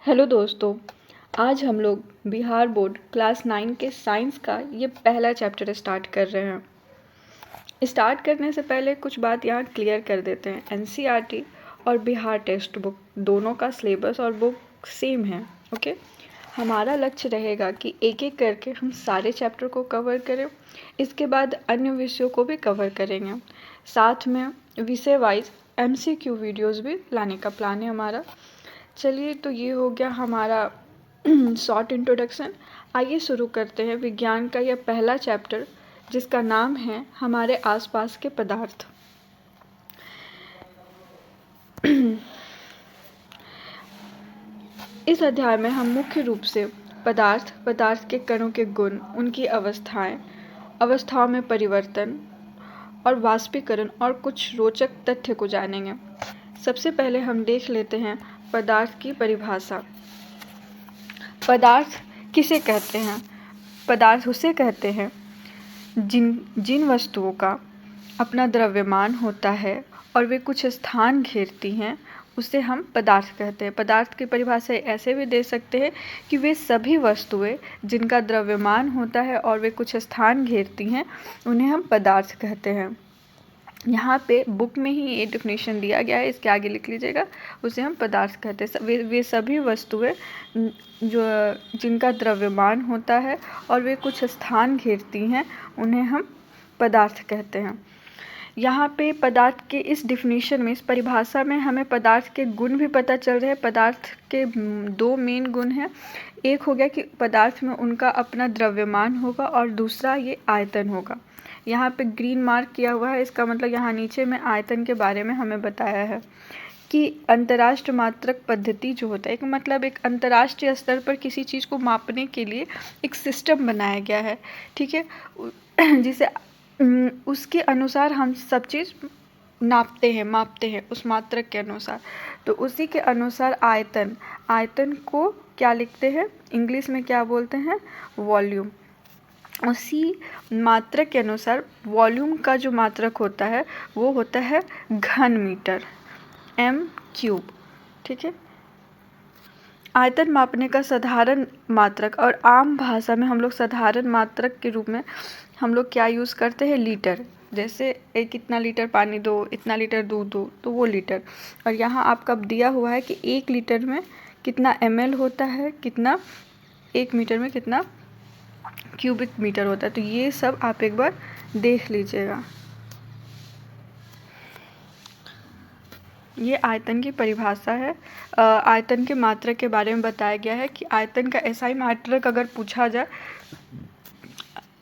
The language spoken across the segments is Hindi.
हेलो दोस्तों, आज हम लोग बिहार बोर्ड क्लास 9 के साइंस का ये पहला चैप्टर स्टार्ट कर रहे हैं। स्टार्ट करने से पहले कुछ बात यहाँ क्लियर कर देते हैं। एनसीईआरटी और बिहार टेक्स्ट बुक दोनों का सिलेबस और बुक सेम है। ओके, हमारा लक्ष्य रहेगा कि एक एक करके हम सारे चैप्टर को कवर करें। इसके बाद अन्य विषयों को भी कवर करेंगे। साथ में विषय वाइज MCQ वीडियोज़ भी लाने का प्लान है हमारा। चलिए, तो ये हो गया हमारा शॉर्ट इंट्रोडक्शन। आइए शुरू करते हैं विज्ञान का यह पहला चैप्टर, जिसका नाम है हमारे आसपास के पदार्थ। इस अध्याय में हम मुख्य रूप से पदार्थ के कणों के गुण, उनकी अवस्थाओं में परिवर्तन और वाष्पीकरण और कुछ रोचक तथ्य को जानेंगे। सबसे पहले हम देख लेते हैं पदार्थ की परिभाषा। पदार्थ किसे कहते हैं? पदार्थ उसे कहते हैं जिन वस्तुओं का अपना द्रव्यमान होता है और वे कुछ स्थान घेरती हैं, उसे हम पदार्थ कहते हैं। पदार्थ की परिभाषा ऐसे भी दे सकते हैं कि वे सभी वस्तुएं जिनका द्रव्यमान होता है और वे कुछ स्थान घेरती हैं, उन्हें हम पदार्थ कहते हैं। यहाँ पे बुक में ही ये डेफिनेशन दिया गया है, इसके आगे लिख लीजिएगा। उसे हम पदार्थ कहते हैं। वे सभी वस्तुएं जो जिनका द्रव्यमान होता है और वे कुछ स्थान घेरती हैं, उन्हें हम पदार्थ कहते हैं। यहाँ पे पदार्थ के इस डिफिनीशन में, इस परिभाषा में हमें पदार्थ के गुण भी पता चल रहे हैं। पदार्थ के दो मेन गुण हैं। एक हो गया कि पदार्थ में उनका अपना द्रव्यमान होगा और दूसरा ये आयतन होगा। यहाँ पे ग्रीन मार्क किया हुआ है, इसका मतलब यहाँ नीचे में आयतन के बारे में हमें बताया है कि अंतर्राष्ट्रीय मात्रक पद्धति जो होता है, एक मतलब एक अंतर्राष्ट्रीय स्तर पर किसी चीज़ को मापने के लिए एक सिस्टम बनाया गया है, ठीक है, जिसे उसके अनुसार हम सब चीज़ मापते हैं उस मात्रक के अनुसार। तो उसी के अनुसार आयतन को क्या लिखते हैं, इंग्लिश में क्या बोलते हैं, वॉल्यूम। उसी मात्रक के अनुसार वॉल्यूम का जो मात्रक होता है वो होता है घन मीटर, m³, ठीक है। आयतन मापने का साधारण मात्रक, और आम भाषा में हम लोग साधारण मात्रक के रूप में हम लोग क्या यूज़ करते हैं, लीटर। जैसे एक इतना लीटर पानी दो, इतना लीटर दूध दो, तो वो लीटर। और यहाँ आपका दिया हुआ है कि 1 लीटर में कितना ml होता है, कितना 1 मीटर में कितना क्यूबिक मीटर होता है। तो ये सब आप एक बार देख लीजिएगा। ये आयतन की परिभाषा है। आयतन के मात्रक के बारे में बताया गया है कि आयतन का ऐसा ही मात्रक अगर पूछा जाए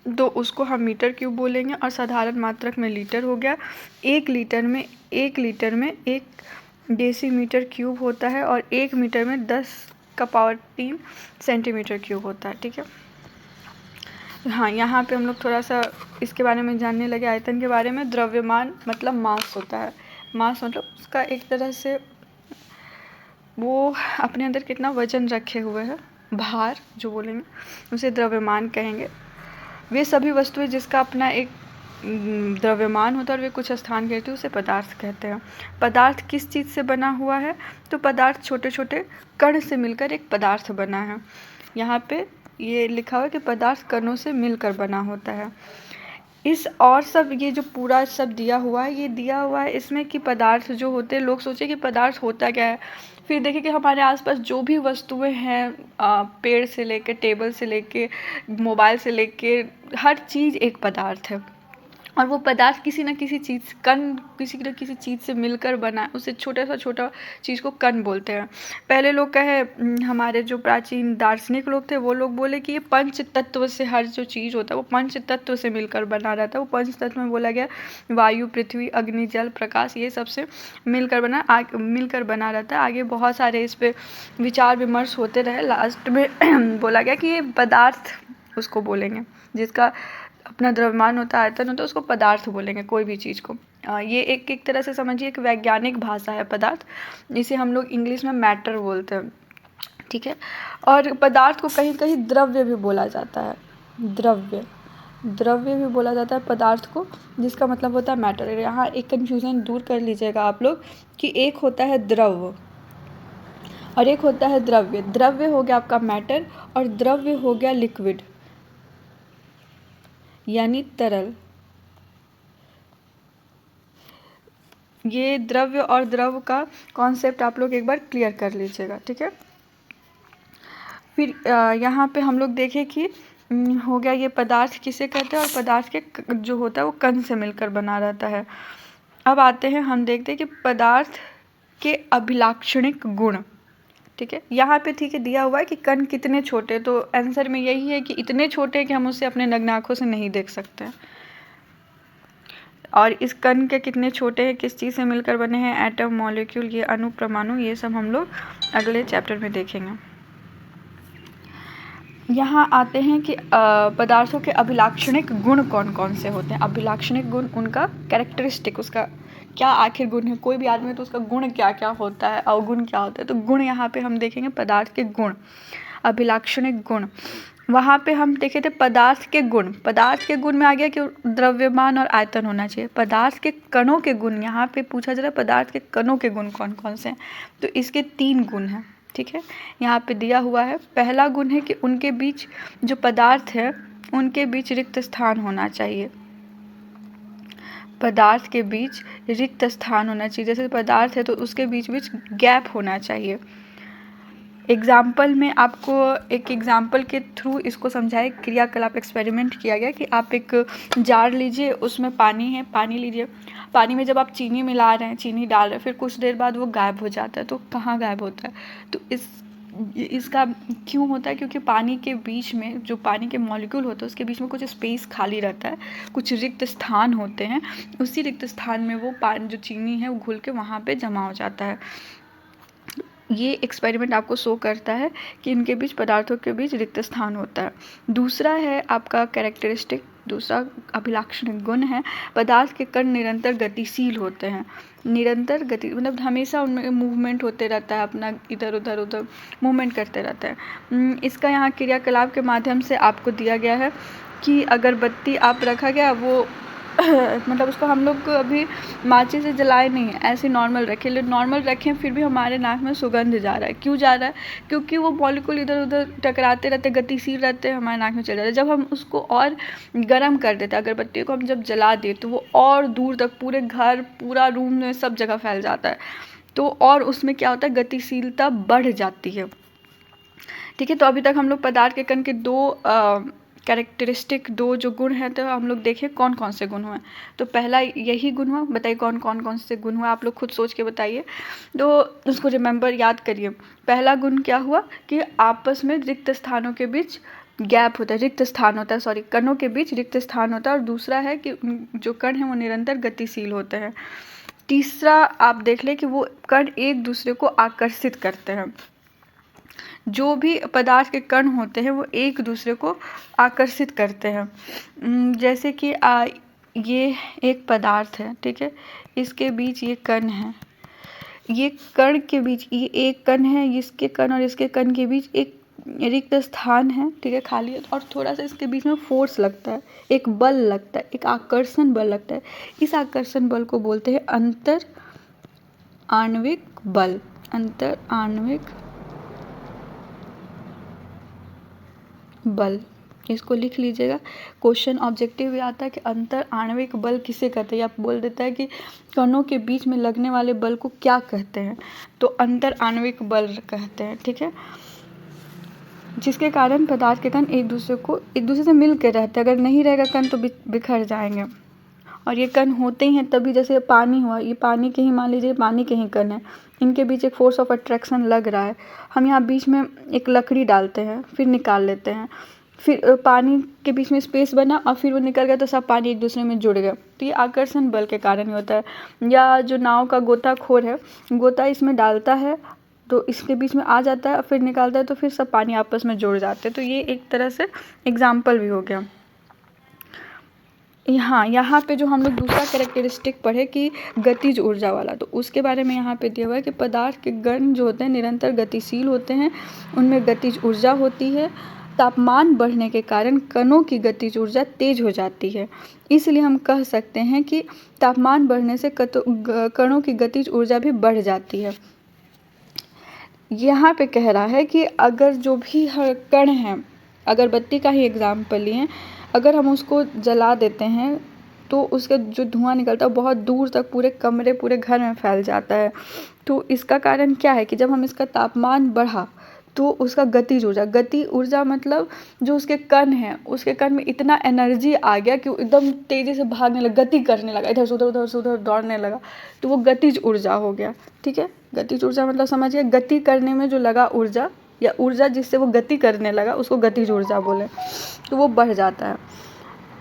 तो उसको हम मीटर क्यूब बोलेंगे, और साधारण मात्रक में लीटर हो गया। 1 लीटर में 1 डेसीमीटर क्यूब होता है और 1 मीटर में 10⁻³ सेंटीमीटर क्यूब होता है, ठीक है। हाँ, यहाँ पे हम लोग थोड़ा सा इसके बारे में जानने लगे। आयतन के बारे में, द्रव्यमान मतलब मास होता है। मास मतलब उसका एक तरह से वो अपने अंदर कितना वजन रखे हुए है, भार जो बोलेंगे उसे द्रव्यमान कहेंगे। वे सभी वस्तुएं जिसका अपना एक द्रव्यमान होता है और वे कुछ स्थान घेरती है, उसे पदार्थ कहते हैं। पदार्थ किस चीज़ से बना हुआ है? तो पदार्थ छोटे छोटे कण से मिलकर एक पदार्थ बना है। यहाँ पे ये लिखा हुआ है कि पदार्थ कणों से मिलकर बना होता है। इस और सब ये जो पूरा सब दिया हुआ है, ये दिया हुआ है इसमें कि पदार्थ जो होते हैं, लोग सोचे कि पदार्थ होता क्या है। फिर देखें कि हमारे आसपास जो भी वस्तुएं हैं, पेड़ से लेके, टेबल से लेके, मोबाइल से लेके, हर चीज़ एक पदार्थ है। और वो पदार्थ किसी न किसी चीज़ किसी न किसी चीज़ से मिलकर बना है। उसे छोटा चीज़ को कण बोलते हैं। पहले लोग कहे, हमारे जो प्राचीन दार्शनिक लोग थे, वो लोग बोले कि ये पंच तत्व से, हर जो चीज़ होता है वो पंच तत्व से मिलकर बना रहता है। वो पंच तत्व में बोला गया वायु, पृथ्वी, अग्नि, जल, प्रकाश, ये सबसे मिलकर बना रहता है। आगे बहुत सारे इस पर विचार विमर्श होते रहे। लास्ट में बोला गया कि ये पदार्थ उसको बोलेंगे जिसका अपना द्रव्यमान होता है, आयतन होता है, उसको पदार्थ बोलेंगे कोई भी चीज़ को। ये एक तरह से समझिए एक वैज्ञानिक भाषा है पदार्थ, जिसे हम लोग इंग्लिश में मैटर बोलते हैं, ठीक है। और पदार्थ को कहीं कहीं द्रव्य भी बोला जाता है, द्रव्य भी बोला जाता है पदार्थ को, जिसका मतलब होता है मैटर। यहाँ एक कन्फ्यूज़न दूर कर लीजिएगा आप लोग कि एक होता है द्रव और एक होता है द्रव्य। द्रव्य हो गया आपका मैटर और द्रव्य हो गया लिक्विड यानी तरल। ये द्रव्य और द्रव का कॉन्सेप्ट आप लोग एक बार क्लियर कर लीजिएगा, ठीक है। फिर यहाँ पे हम लोग देखें कि हो गया ये पदार्थ किसे कहते हैं, और पदार्थ के जो होता है वो कण से मिलकर बना रहता है। अब आते हैं हम देखते हैं कि पदार्थ के अभिलाक्षणिक गुण, ठीक है। यहाँ पे ठीक है दिया हुआ है कि कण कितने छोटे, तो आंसर में यही है कि इतने छोटे कि हम उसे अपने नग्न आँखों से नहीं देख सकते हैं। और इस कण के कितने छोटे हैं, किस चीज़ से मिलकर बने हैं, एटम, मॉलिक्यूल, ये अणु, परमाणु, ये सब हम लोग अगले चैप्टर में देखेंगे। यहाँ आते हैं कि पदार्थों के अभिलाक्षणिक गुण कौन कौन से होते हैं। अभिलाक्षणिक गुण, उनका कैरेक्टरिस्टिक, उसका क्या आखिर गुण है, कोई भी आदमी तो उसका गुण क्या क्या होता है, अवगुण क्या होता है। तो गुण यहाँ पे हम देखेंगे पदार्थ के गुण, अभिलाक्षणिक गुण। वहाँ पे हम देखे थे पदार्थ के गुण। पदार्थ के गुण में आ गया कि द्रव्यमान और आयतन होना चाहिए। पदार्थ के कणों के गुण, यहाँ पे पूछा जा रहा है पदार्थ के कणों के गुण कौन कौन से हैं, तो इसके 3 गुण हैं, ठीक है। यहाँ पे दिया हुआ है। पहला गुण है कि उनके बीच जो पदार्थ है उनके बीच रिक्त स्थान होना चाहिए। पदार्थ के बीच रिक्त स्थान होना चाहिए। जैसे पदार्थ है तो उसके बीच बीच गैप होना चाहिए। एग्जाम्पल में आपको एक एग्जाम्पल के थ्रू इसको समझाए, क्रियाकलाप एक्सपेरिमेंट किया गया कि आप एक जार लीजिए, उसमें पानी है, पानी लीजिए, पानी में जब आप चीनी मिला रहे हैं, चीनी डाल रहे हैं, फिर कुछ देर बाद वो गायब हो जाता है। तो कहाँ गायब होता है, तो इसका क्यों होता है, क्योंकि पानी के बीच में जो पानी के मॉलिक्यूल होते हैं उसके बीच में कुछ स्पेस खाली रहता है, कुछ रिक्त स्थान होते हैं। उसी रिक्त स्थान में वो पानी जो चीनी है वो घुल के वहाँ पे जमा हो जाता है। ये एक्सपेरिमेंट आपको शो करता है कि इनके बीच, पदार्थों के बीच रिक्त स्थान होता है। दूसरा है आपका कैरेक्टरिस्टिक, दूसरा अभिलाक्षणिक गुण है पदार्थ के कण निरंतर गतिशील होते हैं। निरंतर गति मतलब हमेशा उनमें मूवमेंट होते रहता है, अपना इधर उधर मूवमेंट करते रहता है। इसका यहाँ क्रियाकलाप के माध्यम से आपको दिया गया है कि अगरबत्ती आप रखा गया, वो मतलब उसको हम लोग अभी माचिस से जलाए नहीं है, ऐसे नॉर्मल रखे, लेकिन नॉर्मल रखें फिर भी हमारे नाक में सुगंध जा रहा है। क्यों जा रहा है, क्योंकि वो मॉलिक्यूल इधर उधर टकराते रहते, गतिशील रहते हैं, हमारे नाक में चले जाते हैं। जब हम उसको और गर्म कर देते हैं, अगरबत्ती को हम जब जला दें तो वो और दूर तक पूरे घर, पूरा रूम में सब जगह फैल जाता है। तो और उसमें क्या होता है, गतिशीलता बढ़ जाती है, ठीक है। तो अभी तक हम लोग पदार्थ के कण के 2 कैरेक्टरिस्टिक, 2 जो गुण हैं तो हम लोग देखें कौन कौन से गुण हुए। तो पहला यही गुण हुआ, बताइए कौन कौन से गुण हुआ, आप लोग खुद सोच के बताइए। तो उसको रिमेंबर, याद करिए। पहला गुण क्या हुआ कि आपस में रिक्त स्थानों के बीच गैप होता है, रिक्त स्थान होता है, सॉरी, कणों के बीच रिक्त स्थान होता है। और दूसरा है कि जो कण हैं वो निरंतर गतिशील होते हैं। तीसरा आप देख लें कि वो कण एक दूसरे को आकर्षित करते हैं। जो भी पदार्थ के कण होते हैं वो एक दूसरे को आकर्षित करते हैं। जैसे कि ये एक पदार्थ है, ठीक है, इसके बीच ये कण है, ये कण के बीच ये एक कण है, इसके कण और इसके कण के बीच एक रिक्त स्थान है, ठीक है, खाली है, और थोड़ा सा इसके बीच में फोर्स लगता है, एक बल लगता है, एक आकर्षण बल लगता है। इस आकर्षण बल को बोलते हैं अंतर आणविक बल। अंतर आणविक बल, इसको लिख लीजिएगा। क्वेश्चन ऑब्जेक्टिव भी आता है कि अंतर आणविक बल किसे कहते हैं। आप बोल देता है कि कणों के बीच में लगने वाले बल को क्या कहते हैं, तो अंतर आणविक बल कहते हैं, ठीक है। जिसके कारण पदार्थ के कण एक दूसरे से मिल के रहते हैं। अगर नहीं रहेगा कण तो बिखर जाएंगे। और ये कण होते ही हैं तभी, जैसे पानी हुआ, ये पानी के ही, मान लीजिए पानी के ही कण है, इनके बीच एक फोर्स ऑफ अट्रैक्शन लग रहा है। हम यहाँ बीच में एक लकड़ी डालते हैं, फिर निकाल लेते हैं, फिर पानी के बीच में स्पेस बना और फिर वो निकल गया तो सब पानी एक दूसरे में जुड़ गया। तो ये आकर्षण बल के कारण ही होता है। या जो नाव का गोताखोर है, गोता इसमें डालता है तो इसके बीच में आ जाता है, फिर निकालता है तो फिर सब पानी आपस में जुड़ जाते हैं। तो ये एक तरह से एग्जाम्पल भी हो गया। यहाँ पे जो हम लोग दूसरा कैरेक्टरिस्टिक पढ़े कि गतिज ऊर्जा वाला, तो उसके बारे में यहाँ पे दिया हुआ है कि पदार्थ के कण जो होते हैं निरंतर गतिशील होते हैं, उनमें गतिज ऊर्जा होती है। तापमान बढ़ने के कारण कणों की गतिज ऊर्जा तेज हो जाती है। इसलिए हम कह सकते हैं कि तापमान बढ़ने से कणों की गतिज ऊर्जा भी बढ़ जाती है। यहाँ पे कह रहा है कि अगर जो भी हर कण है, अगरबत्ती का ही एग्जाम्पल लिए, अगर हम उसको जला देते हैं तो उसका जो धुआं निकलता है बहुत दूर तक पूरे कमरे पूरे घर में फैल जाता है। तो इसका कारण क्या है कि जब हम इसका तापमान बढ़ा तो उसका गति ऊर्जा मतलब जो उसके कण हैं, उसके कण में इतना एनर्जी आ गया कि वो एकदम तेज़ी से भागने लगा, गति करने लगा, इधर से उधर दौड़ने लगा, तो वो गतिज ऊर्जा हो गया। ठीक है, गतिज ऊर्जा मतलब समझिए गति करने में जो लगा ऊर्जा या ऊर्जा जिससे वो गति करने लगा उसको गतिज ऊर्जा बोले, तो वो बढ़ जाता है।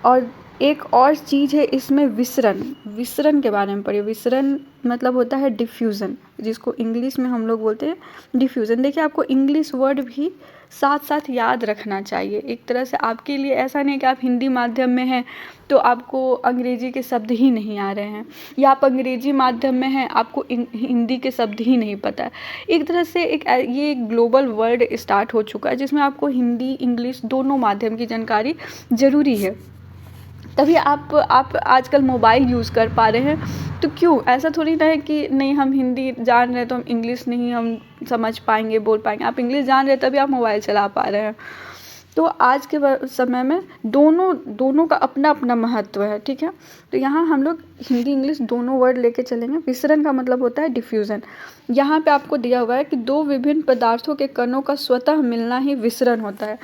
और एक और चीज़ है इसमें विसरण के बारे में पढ़िए। विसरण मतलब होता है डिफ्यूज़न, जिसको इंग्लिश में हम लोग बोलते हैं डिफ्यूज़न। देखिए आपको इंग्लिश वर्ड भी साथ साथ याद रखना चाहिए। एक तरह से आपके लिए ऐसा नहीं कि आप हिंदी माध्यम में हैं तो आपको अंग्रेजी के शब्द ही नहीं आ रहे हैं, या आप अंग्रेजी माध्यम में हैं आपको हिंदी के शब्द ही नहीं पता है। एक तरह से ये एक ग्लोबल वर्ल्ड स्टार्ट हो चुका है जिसमें आपको हिंदी इंग्लिश दोनों माध्यम की जानकारी ज़रूरी है। तभी आप आजकल मोबाइल यूज़ कर पा रहे हैं। तो क्यों ऐसा थोड़ी ना है कि नहीं हम हिंदी जान रहे हैं तो हम इंग्लिश नहीं हम समझ पाएंगे बोल पाएंगे। आप इंग्लिश जान रहे हैं तभी आप मोबाइल चला पा रहे हैं। तो आज के समय में दोनों का अपना अपना महत्व है। ठीक है, तो यहाँ हम लोग हिंदी इंग्लिश दोनों वर्ड लेके चलेंगे। विसरण का मतलब होता है डिफ्यूज़न। यहाँ पे आपको दिया हुआ है कि दो विभिन्न पदार्थों के कणों का स्वतः मिलना ही विसरण होता है।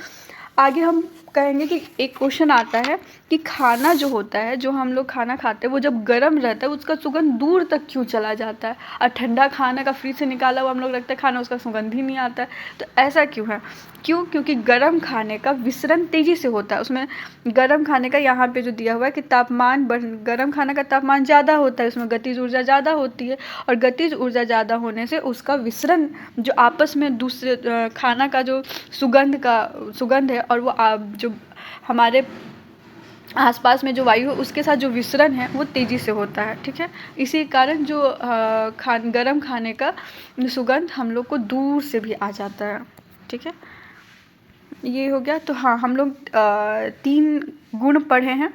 आगे हम कहेंगे कि एक क्वेश्चन आता है कि खाना जो होता है, जो हम लोग खाना खाते हैं वो जब गर्म रहता है उसका सुगंध दूर तक क्यों चला जाता है, और ठंडा खाना का फ्रिज से निकाला हुआ हम लोग रखते हैं खाना उसका सुगंध ही नहीं आता है। तो ऐसा क्यों है? क्योंकि गर्म खाने का विसरण तेज़ी से होता है। उसमें गर्म खाने का यहाँ पे जो दिया हुआ है कि गर्म खाने का तापमान ज़्यादा होता है, उसमें गतिज ऊर्जा ज़्यादा होती है, और गतिज ऊर्जा ज़्यादा होने से उसका विसरण जो आपस में दूसरे खाना का जो सुगंध है और वो जो हमारे आसपास में जो वायु है उसके साथ जो विसरण है वो तेज़ी से होता है। ठीक है, इसी कारण जो गर्म खाने का सुगंध हम लोग को दूर से भी आ जाता है। ठीक है, ये हो गया। तो हाँ, हम लोग 3 गुण पढ़े हैं।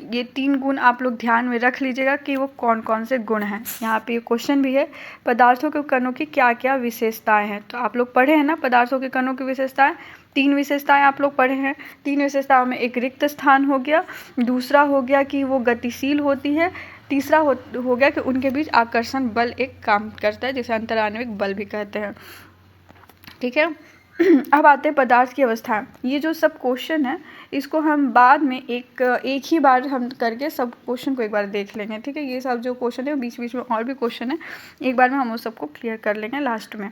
ये 3 गुण आप लोग ध्यान में रख लीजिएगा कि वो कौन कौन से गुण हैं। यहाँ पे क्वेश्चन भी है, पदार्थों के कणों की क्या क्या विशेषताएं हैं। तो आप लोग पढ़े हैं ना पदार्थों के कणों की विशेषताएं। 3 विशेषताएं आप लोग पढ़े हैं। 3 विशेषताओं में एक रिक्त स्थान हो गया, दूसरा हो गया कि वो गतिशील होती है, तीसरा हो गया कि उनके बीच आकर्षण बल एक काम करता है जिसे अंतराण्विक बल भी कहते हैं। ठीक है, अब आते हैं पदार्थ की अवस्था। ये जो सब क्वेश्चन है इसको हम बाद में एक ही बार हम करके सब क्वेश्चन को एक बार देख लेंगे। ठीक है, ये सब जो क्वेश्चन है बीच बीच में और भी क्वेश्चन है, एक बार में हम उस सबको क्लियर कर लेंगे लास्ट में।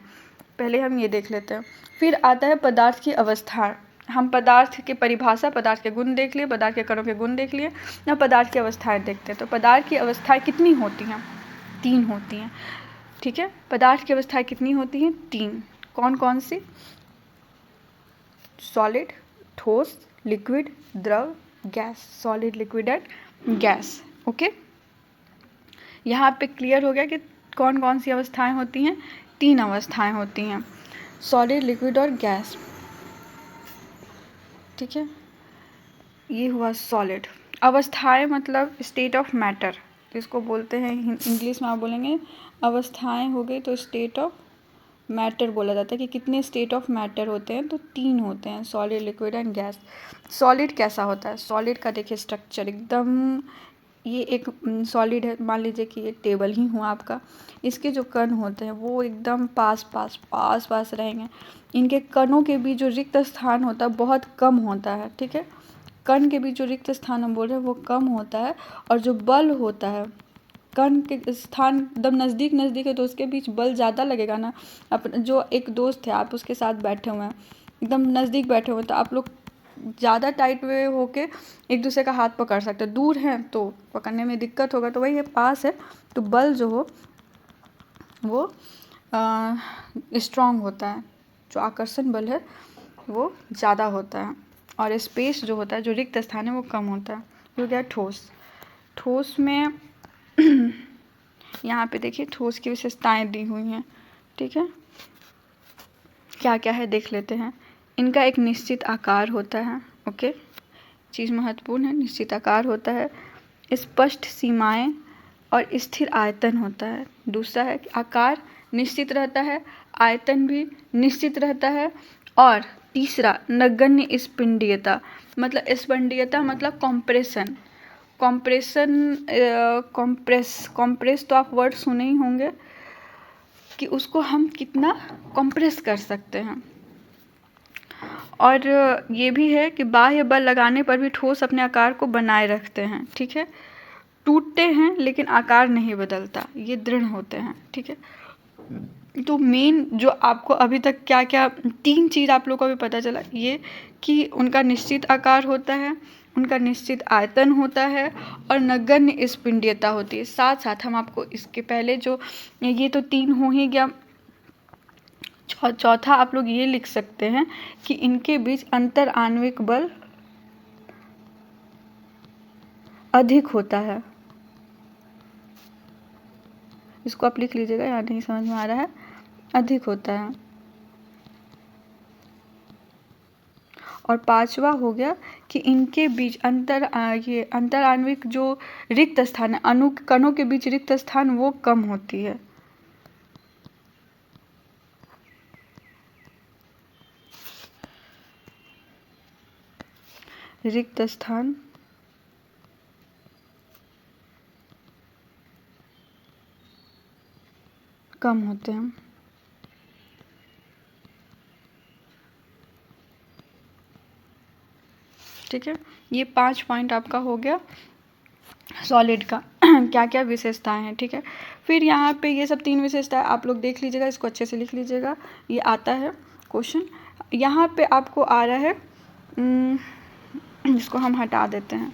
पहले हम ये देख लेते हैं। फिर आता है पदार्थ की अवस्था। हम पदार्थ की परिभाषा, पदार्थ के गुण देख लिए, पदार्थ के कणों के गुण देख लिए, ना पदार्थ की अवस्थाएं देखते हैं। तो पदार्थ की अवस्थाएं कितनी होती हैं? 3 होती हैं। ठीक है, पदार्थ की अवस्थाएं कितनी होती हैं? 3। कौन कौन सी? सॉलिड, ठोस, लिक्विड, द्रव, gas. Solid, liquid and gas. Okay, यहाँ पे क्लियर हो गया कि कौन कौन सी अवस्थाएं होती हैं? 3 अवस्थाएं होती हैं, सॉलिड, लिक्विड और गैस। ठीक है, ये हुआ सॉलिड। अवस्थाएं मतलब स्टेट ऑफ मैटर, इसको बोलते हैं इंग्लिश में आप बोलेंगे अवस्थाएं हो गई तो स्टेट ऑफ मैटर बोला जाता है कि कितने स्टेट ऑफ मैटर होते हैं। तो 3 होते हैं, solid, liquid and gas. Solid कैसा होता है? सॉलिड का देखिए स्ट्रक्चर एकदम, ये एक सॉलिड है, मान लीजिए कि ये टेबल ही हुआ आपका, इसके जो कण होते हैं वो एकदम पास पास रहेंगे। इनके कणों के बीच जो रिक्त स्थान होता है बहुत कम होता है। ठीक है, कण के बीच जो रिक्त स्थान हम बोल रहे हैं वो कम होता है, और जो बल होता है कण के स्थान एकदम नज़दीक है तो उसके बीच बल ज़्यादा लगेगा ना। अपने जो एक दोस्त है आप उसके साथ बैठे हुए हैं, एकदम नज़दीक बैठे हुए हैं, तो आप लोग ज़्यादा टाइट वे होके एक दूसरे का हाथ पकड़ सकते हैं। दूर हैं तो पकड़ने में दिक्कत होगा, तो वही है, पास है तो बल जो हो वो स्ट्रॉन्ग होता है, जो आकर्षण बल है वो ज़्यादा होता है, और स्पेस जो होता है, जो रिक्त स्थान है वो कम होता है। हो गया ठोस। ठोस में यहाँ पे देखिए ठोस की विशेषताएं दी हुई हैं। ठीक है, क्या क्या है देख लेते हैं। इनका एक निश्चित आकार होता है। ओके, चीज़ महत्वपूर्ण है, निश्चित आकार होता है, स्पष्ट सीमाएं और स्थिर आयतन होता है। दूसरा है कि आकार निश्चित रहता है, आयतन भी निश्चित रहता है, और तीसरा नगण्य स्पंदीयता। मतलब स्पंदीयता मतलब कॉम्प्रेशन। कॉम्प्रेस तो आप वर्ड सुने ही होंगे कि उसको हम कितना कॉम्प्रेस कर सकते हैं। और ये भी है कि बाह्य बल लगाने पर भी ठोस अपने आकार को बनाए रखते हैं, ठीक है। टूटते हैं लेकिन आकार नहीं बदलता, ये दृढ़ होते हैं, ठीक है। तो मेन जो आपको अभी तक क्या क्या 3 चीज़ आप लोग को अभी पता चला, ये कि उनका निश्चित आकार होता है, उनका निश्चित आयतन होता है, और नगण्य स्पंदीयता होती है। साथ साथ हम आपको इसके पहले जो ये तो 3 हो ही गया, चौथा आप लोग ये लिख सकते हैं कि इनके बीच अंतर आणविक बल अधिक होता है। इसको आप लिख लीजिएगा, यहाँ नहीं समझ में आ रहा है, अधिक होता है। और पांचवा हो गया कि इनके बीच ये अंतर आणविक जो रिक्त स्थान है, अणु कणों के बीच रिक्त स्थान, वो कम होती है। रिक्त स्थान कम होते हैं। ठीक है, ये 5 पॉइंट आपका हो गया सॉलिड का क्या क्या विशेषताएं हैं, ठीक है। फिर यहाँ पे ये सब 3 विशेषताएं आप लोग देख लीजिएगा, इसको अच्छे से लिख लीजिएगा, ये आता है क्वेश्चन। यहाँ पे आपको आ रहा है, इसको हम हटा देते हैं।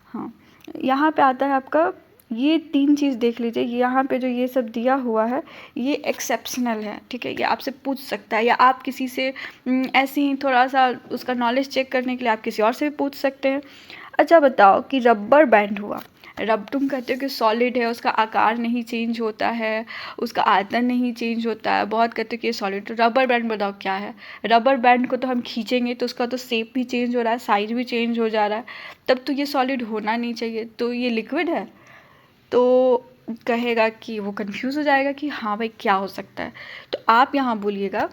हाँ, यहाँ पे आता है आपका, ये 3 चीज़ देख लीजिए। यहाँ पे जो ये सब दिया हुआ है ये एक्सेप्शनल है, ठीक है। ये आपसे पूछ सकता है, या आप किसी से ऐसे ही थोड़ा सा उसका नॉलेज चेक करने के लिए आप किसी और से भी पूछ सकते हैं। अच्छा बताओ कि रबर बैंड हुआ, तुम कहते हो कि सॉलिड है, उसका आकार नहीं चेंज होता है, उसका आयतन नहीं चेंज होता है, बहुत कहते हो कि ये सॉलिड। तो रबर बैंड बताओ क्या है। रबर बैंड को तो हम खींचेंगे तो उसका तो शेप भी चेंज हो रहा है, साइज भी चेंज हो जा रहा है, तब तो ये सॉलिड होना नहीं चाहिए। तो ये लिक्विड है, तो कहेगा कि वो कंफ्यूज हो जाएगा कि हाँ भाई क्या हो सकता है। तो आप यहाँ बोलिएगा,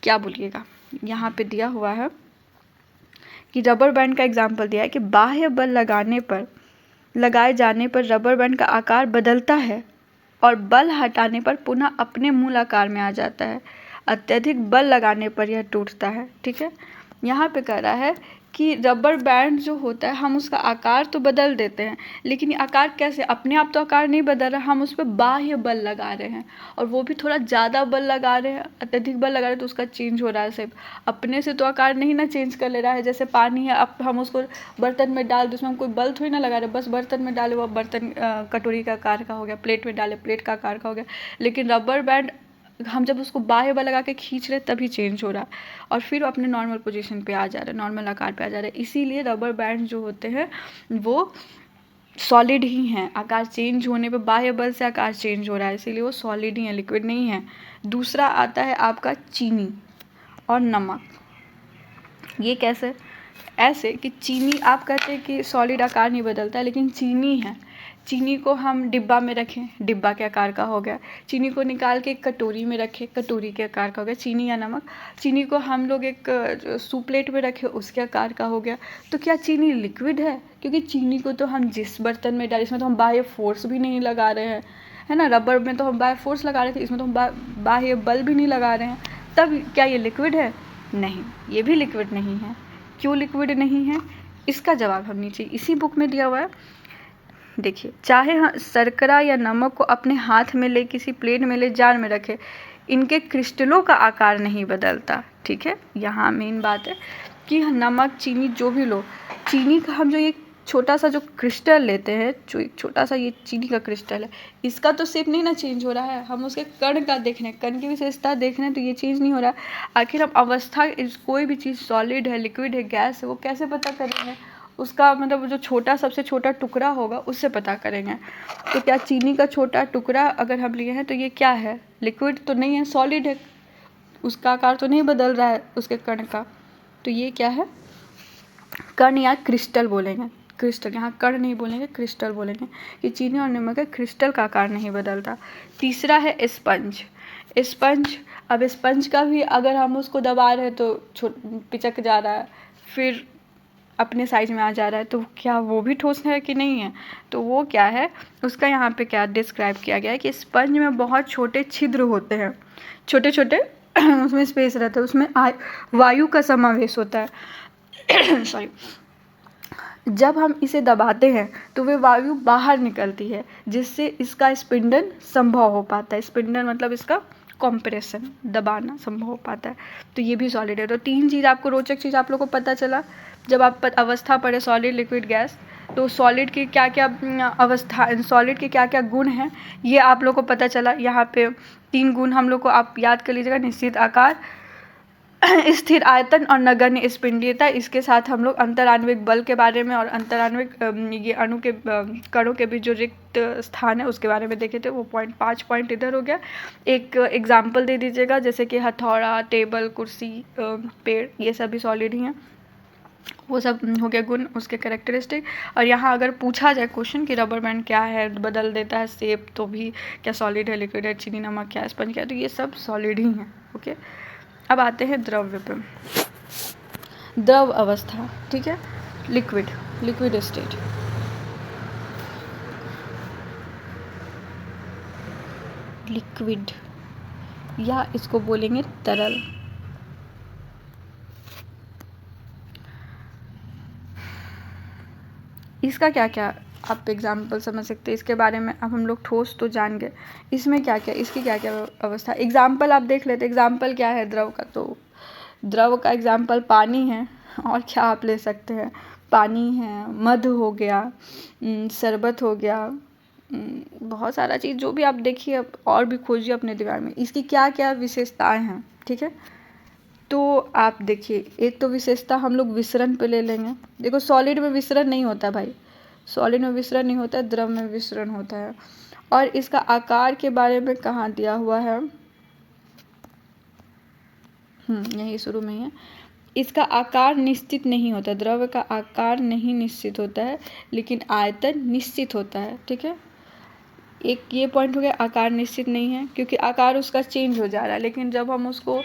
क्या बोलिएगा, यहाँ पे दिया हुआ है कि रबर बैंड का एग्जाम्पल दिया है कि बाह्य बल लगाए जाने पर रबर बैंड का आकार बदलता है और बल हटाने पर पुनः अपने मूल आकार में आ जाता है। अत्यधिक बल लगाने पर यह टूटता है, ठीक है। यहाँ पे कह रहा है कि रबर बैंड जो होता है, हम उसका आकार तो बदल देते हैं, लेकिन ये आकार कैसे, अपने आप तो आकार नहीं बदल रहा, हम उस पर बाह्य बल लगा रहे हैं, और वो भी थोड़ा ज़्यादा बल लगा रहे हैं, अत्यधिक बल लगा रहे हैं, तो उसका चेंज हो रहा है शेप। अपने से तो आकार नहीं ना चेंज कर ले रहा है। जैसे पानी है, अब हम उसको बर्तन में डाल दे, उसमें हम कोई बल थोड़ी ना लगा रहे, बस बर्तन में डाले, वो बर्तन कटोरी का आकार का हो गया, प्लेट में डाले प्लेट का आकार का हो गया। लेकिन रबर बैंड हम जब उसको बाह्य बल लगा के खींच रहे तभी चेंज हो रहा है, और फिर अपने नॉर्मल पोजीशन पे आ जा रहा है, नॉर्मल आकार पे आ जा रहा है। इसीलिए रबर बैंड जो होते हैं वो सॉलिड ही हैं। आकार चेंज होने पे बाह्य बल से आकार चेंज हो रहा है, इसीलिए वो सॉलिड ही है, लिक्विड नहीं है। दूसरा आता है आपका चीनी और नमक। ये कैसे, ऐसे कि चीनी आप कहते हैं कि सॉलिड आकार नहीं बदलता, लेकिन चीनी है, चीनी को हम डिब्बा में रखें, डिब्बा के आकार का हो गया। चीनी को निकाल के एक कटोरी में रखें, कटोरी के आकार का हो गया चीनी या नमक। चीनी को हम लोग एक सूप प्लेट में रखें, उसके आकार का हो गया। तो क्या चीनी लिक्विड है? क्योंकि चीनी को तो हम जिस बर्तन में डालें, इसमें तो हम बाह्य फोर्स भी नहीं लगा रहे हैं, है ना। रबर में तो हम बाह्य फोर्स लगा रहे थे, इसमें तो हम बाह्य बल भी नहीं लगा रहे हैं, तब क्या ये लिक्विड है? नहीं, ये भी लिक्विड नहीं है। क्यों लिक्विड नहीं है? इसका जवाब हम नीचे इसी बुक में दिया हुआ है, देखिए। चाहे हाँ शर्करा या नमक को अपने हाथ में ले, किसी प्लेट में ले, जार में रखे, इनके क्रिस्टलों का आकार नहीं बदलता, ठीक है। यहाँ मेन बात है कि नमक, चीनी जो भी लो, चीनी का हम जो ये छोटा सा जो क्रिस्टल लेते हैं, जो एक छोटा सा ये चीनी का क्रिस्टल है, इसका तो शेप नहीं ना चेंज हो रहा है, हम उसके कण का देख रहे हैं, कण की विशेषता देख रहे हैं, तो ये चेंज नहीं हो रहा है। आखिर हम अवस्था, कोई भी चीज़ सॉलिड है, लिक्विड है, गैस है, वो कैसे पता करेंगे? उसका मतलब जो छोटा, सबसे छोटा टुकड़ा होगा उससे पता करेंगे। तो क्या चीनी का छोटा टुकड़ा अगर हम लिए हैं तो ये क्या है? लिक्विड तो नहीं है, सॉलिड है, उसका आकार तो नहीं बदल रहा है उसके कण का, तो ये क्या है? कण या क्रिस्टल बोलेंगे, क्रिस्टल, यहाँ कण नहीं बोलेंगे, क्रिस्टल बोलेंगे, कि चीनी और नमक का क्रिस्टल का आकार नहीं बदलता। तीसरा है स्पंज। स्पंज, अब स्पंज का भी अगर हम उसको दबा रहे हैं तो पिचक जा रहा है, फिर अपने साइज में आ जा रहा है, तो क्या वो भी ठोस है कि नहीं है? तो वो क्या है, उसका यहाँ पे क्या डिस्क्राइब किया गया है कि स्पंज में बहुत छोटे छिद्र होते हैं, छोटे छोटे उसमें स्पेस रहता है, उसमें वायु का समावेश होता है सॉरी। जब हम इसे दबाते हैं तो वे वायु बाहर निकलती है, जिससे इसका स्पिंडन संभव हो पाता है। स्पिंडन मतलब इसका कॉम्प्रेशन, दबाना संभव हो पाता है। तो ये भी सॉलिड है। तो 3 चीज़ आपको, रोचक चीज़ आप लोग को पता चला जब आप अवस्था पढ़े, सॉलिड, लिक्विड, गैस। तो सॉलिड की क्या क्या अवस्था, सॉलिड के क्या क्या गुण हैं, ये आप लोग को पता चला। यहाँ पे 3 गुण हम लोग को आप याद कर लीजिएगा, निश्चित आकार, स्थिर आयतन और नगण्य स्पिंडीयता। इसके साथ हम लोग अंतराण्विक बल के बारे में और अंतराण्विक ये अणु के कणों के बीच जो रिक्त स्थान है उसके बारे में देखे थे। वो 5 पॉइंट इधर हो गया। एक एग्जाम्पल दे दीजिएगा, जैसे कि हथौड़ा, टेबल, कुर्सी, पेड़, ये सभी सॉलिड ही हैं। वो सब हो गया गुण, उसके कैरेक्टरिस्टिक। और यहाँ अगर पूछा जाए क्वेश्चन कि रबर बैंड क्या है, बदल देता है शेप, तो भी क्या सॉलिड है, लिक्विड है, चीनी नमक क्या है, स्पंज क्या है, तो ये सब सॉलिड ही हैं। ओके, अब आते हैं द्रव्य पे। द्रव अवस्था, ठीक है, लिक्विड, लिक्विड स्टेट। लिक्विड या इसको बोलेंगे तरल। इसका क्या क्या आप एग्जाम्पल समझ सकते हैं इसके बारे में। अब हम लोग ठोस तो जान गए, इसमें क्या क्या, इसकी क्या क्या अवस्था। एग्जाम्पल आप देख लेते, एग्जाम्पल क्या है द्रव का, तो द्रव का एग्जाम्पल पानी है, और क्या आप ले सकते हैं, पानी है, मध हो गया, शरबत हो गया, बहुत सारा चीज़ जो भी आप देखिए, अब और भी खोजिए अपने दिमाग में, इसकी क्या क्या विशेषताएं हैं, ठीक है। तो आप देखिए, एक तो विशेषता हम लोग विसरण पे ले लेंगे। देखो सॉलिड में विसरण नहीं होता भाई, सॉलिड में विसरण नहीं होता है, द्रव में विसरण होता है। और इसका आकार के बारे में कहाँ दिया हुआ है, यही शुरू में ही है। इसका आकार निश्चित नहीं होता, द्रव का आकार नहीं निश्चित होता है, लेकिन आयतन निश्चित होता है, ठीक है। एक ये पॉइंट हो गया, आकार निश्चित नहीं है, क्योंकि आकार उसका चेंज हो जा रहा है। लेकिन जब हम उसको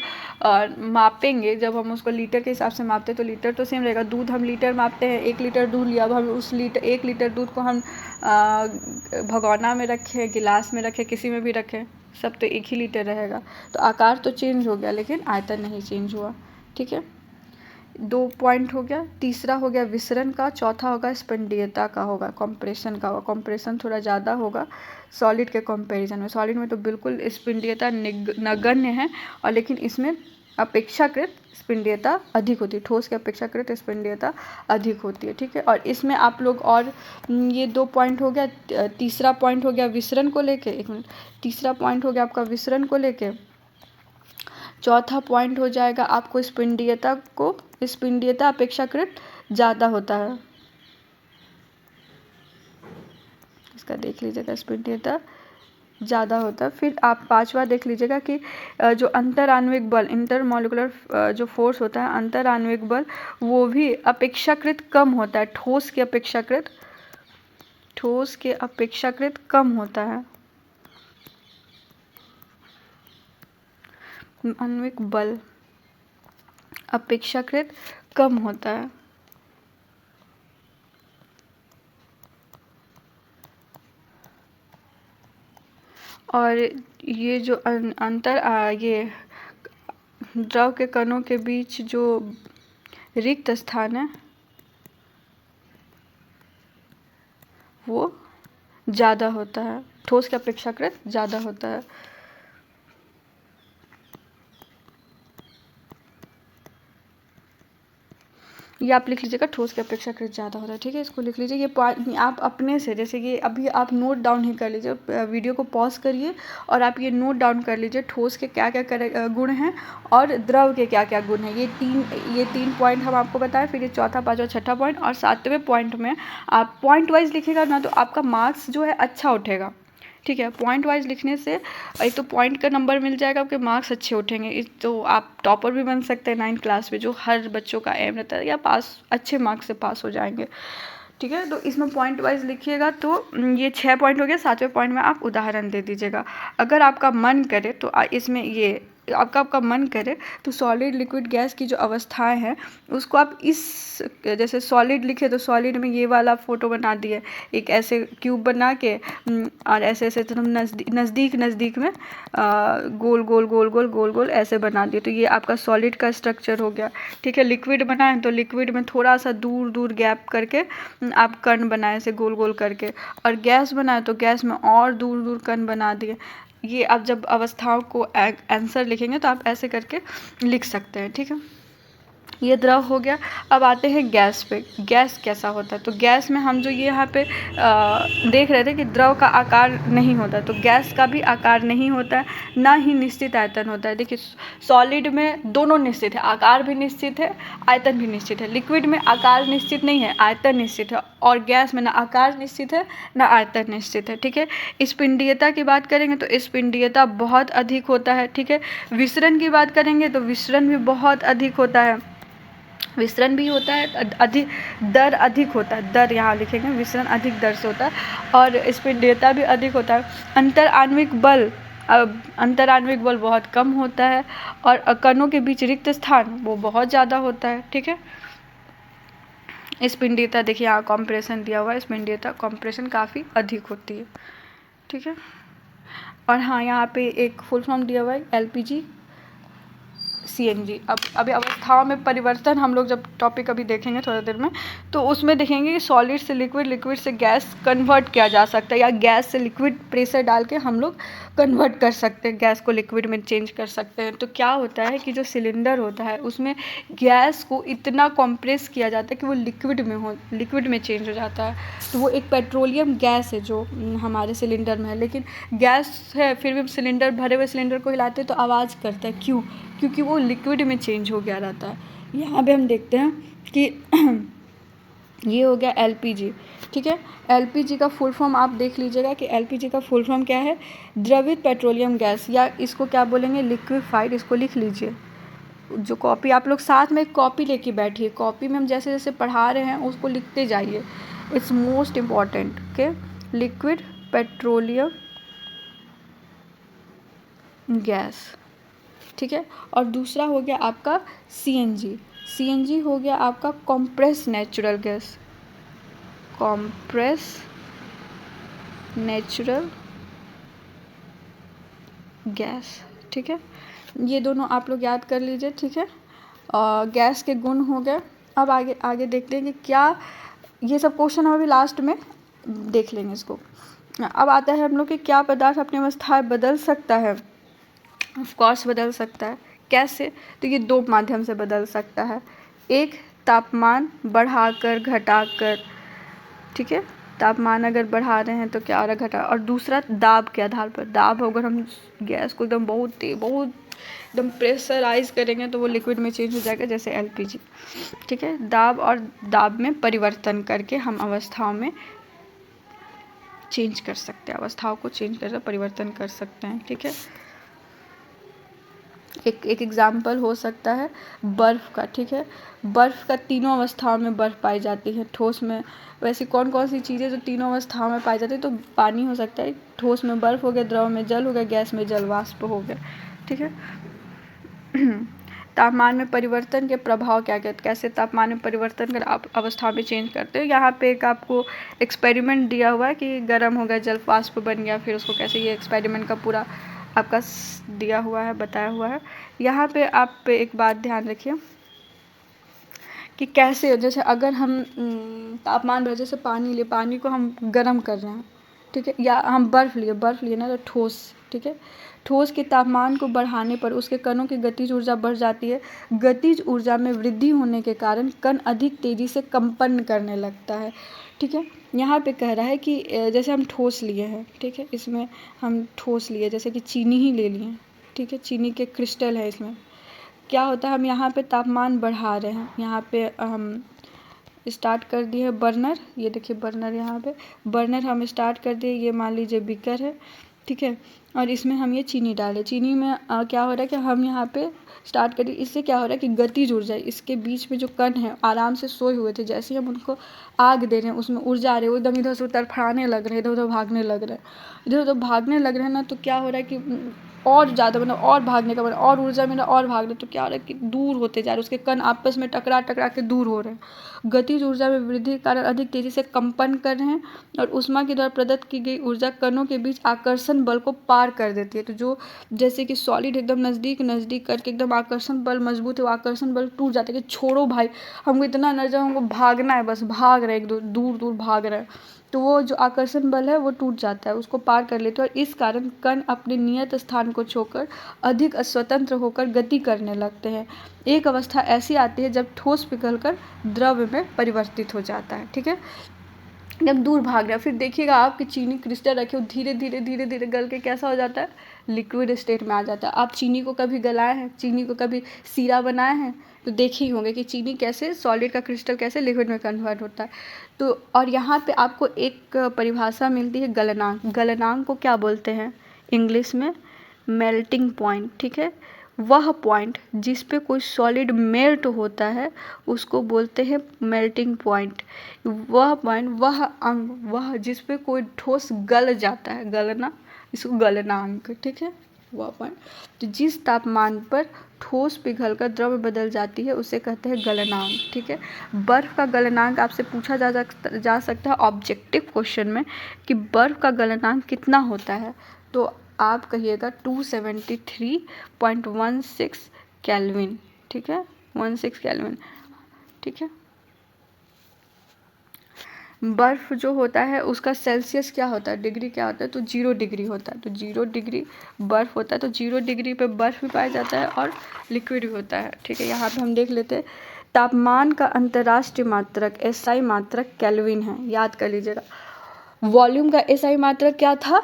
मापेंगे, जब हम उसको लीटर के हिसाब से मापते हैं तो लीटर तो सेम रहेगा। दूध हम लीटर मापते हैं, 1 लीटर दूध लिया, अब हम उस 1 लीटर दूध को हम भगोना में रखें, गिलास में रखें, किसी में भी रखें, सब तो 1 ही लीटर रहेगा। तो आकार तो चेंज हो गया, लेकिन आयतन नहीं चेंज हुआ, ठीक है। 2 पॉइंट हो गया। तीसरा हो गया विसरण का, चौथा होगा स्पंदीयता का, होगा कॉम्प्रेशन का होगा। कॉम्प्रेशन थोड़ा ज़्यादा होगा सॉलिड के कंपैरिजन में। सॉलिड में तो बिल्कुल स्पंदीयता नगण्य है, और लेकिन इसमें अपेक्षाकृत स्पंदीयता अधिक होती है, ठोस की अपेक्षाकृत स्पंदीयता अधिक होती है, ठीक है। और इसमें आप लोग, और ये 2 पॉइंट हो गया। तीसरा पॉइंट हो गया विसरण को लेके, 1 मिनट, तीसरा पॉइंट हो गया आपका विसरण को लेके। चौथा पॉइंट हो जाएगा आपको स्पंदीयता को, स्पंदीयता अपेक्षाकृत ज़्यादा होता है, इसका देख लीजिएगा, स्पंदीयता ज़्यादा होता है। फिर आप 5वां देख लीजिएगा कि जो अंतराण्विक बल, इंटरमॉलिक्यूलर जो फोर्स होता है, अंतराण्विक बल, वो भी अपेक्षाकृत कम होता है, ठोस के अपेक्षाकृत कम होता है। आणविक बल अपेक्षाकृत कम होता है। और ये जो ये द्रव के कणों के बीच जो रिक्त स्थान है वो ज़्यादा होता है, ठोस के अपेक्षाकृत ज़्यादा होता है। ये आप लिख लीजिएगा, ठोस की अपेक्षाकृत ज़्यादा होता है, ठीक है। इसको लिख लीजिए। ये पॉइंट आप अपने से, जैसे कि अभी आप नोट डाउन ही कर लीजिए, वीडियो को पॉज करिए और आप ये नोट डाउन कर लीजिए, ठोस के क्या क्या गुण हैं और द्रव के क्या क्या गुण हैं। ये तीन पॉइंट हम आपको बताएं। फिर ये चौथा, पाँचवा, छठा पॉइंट, और 7वें पॉइंट में आप पॉइंट वाइज लिखिएगा ना, तो आपका मार्क्स जो है अच्छा उठेगा, ठीक है। पॉइंट वाइज लिखने से एक तो पॉइंट का नंबर मिल जाएगा, आपके मार्क्स अच्छे उठेंगे, तो आप टॉपर भी बन सकते हैं 9th क्लास में, जो हर बच्चों का एम रहता है, या पास अच्छे मार्क्स से पास हो जाएंगे। ठीक है। तो इसमें पॉइंट वाइज लिखिएगा। तो ये 6 पॉइंट हो गया। 7वें पॉइंट में आप उदाहरण दे दीजिएगा। अगर आपका मन करे तो इसमें ये आपका मन करे तो सॉलिड लिक्विड गैस की जो अवस्थाएं हैं उसको आप इस जैसे सॉलिड लिखे तो सॉलिड में ये वाला फोटो बना दिए, एक ऐसे क्यूब बना के और ऐसे ऐसे तो नज़दीक में गोल गोल गोल गोल गोल गोल ऐसे बना दिए। तो ये आपका सॉलिड का स्ट्रक्चर हो गया। ठीक है। लिक्विड बनाएं तो लिक्विड में थोड़ा सा दूर दूर गैप करके आप कण बनाए ऐसे गोल गोल करके, और गैस बनाए तो गैस में और दूर दूर कण बना दिए। ये आप जब अवस्थाओं को आंसर लिखेंगे तो आप ऐसे करके लिख सकते हैं। ठीक है। ये द्रव हो गया। अब आते हैं गैस पे। गैस कैसा होता है? तो गैस में हम जो ये यहाँ पे देख रहे थे कि द्रव का आकार नहीं होता, तो गैस का भी आकार नहीं होता है, ना ही निश्चित आयतन होता है। देखिए सॉलिड में दोनों निश्चित है, आकार भी निश्चित है, आयतन भी निश्चित है। लिक्विड में आकार निश्चित नहीं है, आयतन निश्चित है, और गैस में ना आकार निश्चित है ना आयतन निश्चित है। ठीक है। स्पिंडीयता की बात करेंगे तो स्पिंडीयता बहुत अधिक होता है। ठीक है। विसरण की बात करेंगे तो विसरण भी बहुत अधिक होता है। विसरण भी होता है अधिक, दर अधिक होता है, दर यहाँ लिखेंगे, विसरण अधिक दर से होता है, और स्पिंडीयता भी अधिक होता है। अंतर आणविक बल बहुत कम होता है, और कणों के बीच रिक्त स्थान वो बहुत ज़्यादा होता है। ठीक है। स्पिंडीयता देखिए यहाँ कॉम्प्रेशन दिया हुआ है, स्पिंडीयता कॉम्प्रेशन काफ़ी अधिक होती है। ठीक है। और हाँ यहाँ पे एक फुल फॉर्म दिया हुआ है LPG CNG। अब अभी अवस्थाओं में परिवर्तन हम लोग जब टॉपिक अभी देखेंगे थोड़ी देर में, तो उसमें देखेंगे कि सॉलिड से लिक्विड, लिक्विड से गैस कन्वर्ट किया जा सकता है, या गैस से लिक्विड प्रेशर डाल के हम लोग कन्वर्ट कर सकते हैं, गैस को लिक्विड में चेंज कर सकते हैं। तो क्या होता है कि जो सिलेंडर होता है उसमें गैस को इतना कॉम्प्रेस किया जाता है कि वो लिक्विड में चेंज हो जाता है। तो वो एक पेट्रोलियम गैस है जो हमारे सिलेंडर में है, लेकिन गैस है फिर भी हम सिलेंडर, भरे हुए सिलेंडर को हिलाते हैं तो आवाज़ करता है। क्यों? क्योंकि वो लिक्विड में चेंज हो गया रहता है। यहाँ पे हम देखते हैं कि ये हो गया LPG। ठीक है। LPG का फुल फॉर्म आप देख लीजिएगा कि LPG का फुल फॉर्म क्या है? द्रवित पेट्रोलियम गैस, या इसको क्या बोलेंगे? लिक्विफाइड। इसको लिख लीजिए। जो कॉपी आप लोग साथ में कॉपी लेके बैठिए, कॉपी में हम जैसे जैसे पढ़ा रहे हैं उसको लिखते जाइए। It's most important. Okay. Liquid petroleum gas. ठीक है। और दूसरा हो गया आपका CNG। CNG हो गया आपका compress natural gas, compress natural gas. ठीक है। ये दोनों आप लोग याद कर लीजिए। ठीक है। और गैस के गुण हो गए। अब आगे देखते हैं कि क्या, ये सब क्वेश्चन हम अभी लास्ट में देख लेंगे इसको। अब आता है हम लोग कि क्या पदार्थ अपनी अवस्थाएं बदल सकता है? ऑफ कोर्स बदल सकता है। कैसे? तो ये 2 माध्यम से बदल सकता है। एक, तापमान बढ़ाकर घटाकर। ठीक है। तापमान अगर बढ़ा रहे हैं तो क्या हो रहा है? घटा। और दूसरा दाब के आधार पर। दाब अगर हम गैस को एकदम बहुत एकदम प्रेशराइज करेंगे तो वो लिक्विड में चेंज हो जाएगा, जैसे LPG। ठीक है। दाब और दाब में परिवर्तन करके हम अवस्थाओं में चेंज कर सकते हैं, अवस्थाओं को चेंज करके परिवर्तन कर सकते हैं। ठीक है। एक एग्जाम्पल हो सकता है बर्फ़ का। ठीक है। बर्फ़ का तीनों अवस्थाओं में बर्फ़ पाई जाती है। ठोस में वैसी कौन कौन सी चीज़ें जो तीनों अवस्थाओं में पाई जाती है? तो पानी हो सकता है, ठोस में बर्फ़ हो गया, द्रव में जल हो गया, गैस में जल वाष्प हो गया। ठीक है। तापमान में परिवर्तन के प्रभाव क्या क्या, कैसे तापमान में परिवर्तन कर आप अवस्था में चेंज करते हो? यहाँ पे एक आपको एक्सपेरिमेंट दिया हुआ है कि गर्म हो गया, जल वाष्प बन गया, फिर उसको कैसे, ये एक्सपेरिमेंट का पूरा आपका दिया हुआ है, बताया हुआ है। यहाँ पे आप एक बात ध्यान रखिए कि कैसे, जैसे अगर हम तापमान बढ़े, जैसे पानी लिए, पानी को हम गर्म कर रहे हैं। ठीक है। या हम बर्फ़ लिए ना, तो ठोस। ठीक है। ठोस के तापमान को बढ़ाने पर उसके कणों की गतिज ऊर्जा बढ़ जाती है। गतिज ऊर्जा में वृद्धि होने के कारण कण अधिक तेज़ी से कंपन करने लगता है। ठीक है। यहाँ पे कह रहा है कि जैसे हम ठोस लिए हैं। ठीक है। इसमें हम ठोस लिए, जैसे कि चीनी ही ले लिए। ठीक है। चीनी के क्रिस्टल है इसमें। क्या होता है, हम यहाँ पे तापमान बढ़ा रहे हैं। यहाँ पे हम स्टार्ट कर दिए है बर्नर। ये देखिए बर्नर, यहाँ पे बर्नर हम स्टार्ट कर दिए। ये मान लीजिए बीकर है, ठीक है। और इसमें हम ये चीनी डालें, चीनी में क्या हो रहा है कि हम यहाँ पे स्टार्ट करें, इससे क्या हो रहा है कि गति जुड़ जाए, इसके बीच में जो कण है आराम से सोए हुए थे, जैसे ही हम उनको आग दे रहे हैं उसमें ऊर्जा आ रही है, वो एकदम इधर से उधर तड़फड़ाने लग रहे हैं, इधर उधर भागने लग रहे हैं, इधर उधर भागने लग रहे हैं ना, तो क्या हो रहा है कि और ज़्यादा मतलब और भागने का मतलब और ऊर्जा मिला और भाग रहे, तो क्या हो रहा है कि दूर होते जा रहे हैं, उसके कण आपस में टकरा टकरा के दूर हो रहे हैं। गतिज ऊर्जा में वृद्धि के कारण अधिक तेजी से कंपन कर रहे हैं और ऊष्मा के द्वारा प्रदत्त की गई ऊर्जा कणों के बीच आकर्षण बल को पार कर देती है। तो जो जैसे कि सॉलिड एकदम नज़दीक नज़दीक करके एकदम आकर्षण बल मजबूत है, वो आकर्षण बल टूट जाता है कि छोड़ो भाई, हमको इतना एनर्जी, हमको भागना है, बस भाग रहे एक दूर दूर भाग रहे हैं, तो वो जो आकर्षण बल है वो टूट जाता है, उसको पार कर लेते हैं और इस कारण कण अपने नियत स्थान को छोड़कर अधिक स्वतंत्र होकर गति करने लगते हैं। एक अवस्था ऐसी आती है जब ठोस पिघलकर द्रव में परिवर्तित हो जाता है। ठीक है, जब दूर भाग रहा है, फिर देखिएगा आप कि चीनी क्रिस्टल रखे हो धीरे धीरे धीरे धीरे गल के कैसा हो जाता है, लिक्विड स्टेट में आ जाता है। आप चीनी को कभी गलाए हैं, चीनी को कभी सीरा बनाए हैं, तो देखे ही होंगे कि चीनी कैसे सॉलिड का क्रिस्टल कैसे लिक्विड में कन्वर्ट होता है। तो और यहाँ पे आपको एक परिभाषा मिलती है गलनांक। गलनांक को क्या बोलते हैं इंग्लिश में, मेल्टिंग पॉइंट। ठीक है, वह पॉइंट जिस पे कोई सॉलिड मेल्ट होता है उसको बोलते हैं मेल्टिंग पॉइंट। वह पॉइंट, वह अंग, वह जिस पे कोई ठोस गल जाता है, गलना, इसको गलनांक। ठीक है, वह पॉइंट तो जिस तापमान पर ठोस पिघलकर द्रव में बदल जाती है उसे कहते हैं गलनांक। ठीक है, बर्फ़ का गलनांक आपसे पूछा जा सकता है ऑब्जेक्टिव क्वेश्चन में कि बर्फ़ का गलनांक कितना होता है, तो आप कहिएगा 273.16 केल्विन। ठीक है, 16 केल्विन। ठीक है, बर्फ़ जो होता है उसका सेल्सियस क्या होता है, डिग्री क्या होता है, तो 0 डिग्री होता है। तो 0 डिग्री बर्फ़ होता है, तो 0 डिग्री पे बर्फ़ भी पाया जाता है और लिक्विड भी होता है। ठीक है, यहाँ पे हम देख लेते हैं तापमान का अंतर्राष्ट्रीय मात्रक एसआई मात्रक केल्विन है, याद कर लीजिएगा। वॉल्यूम का एसआई मात्रक क्या था,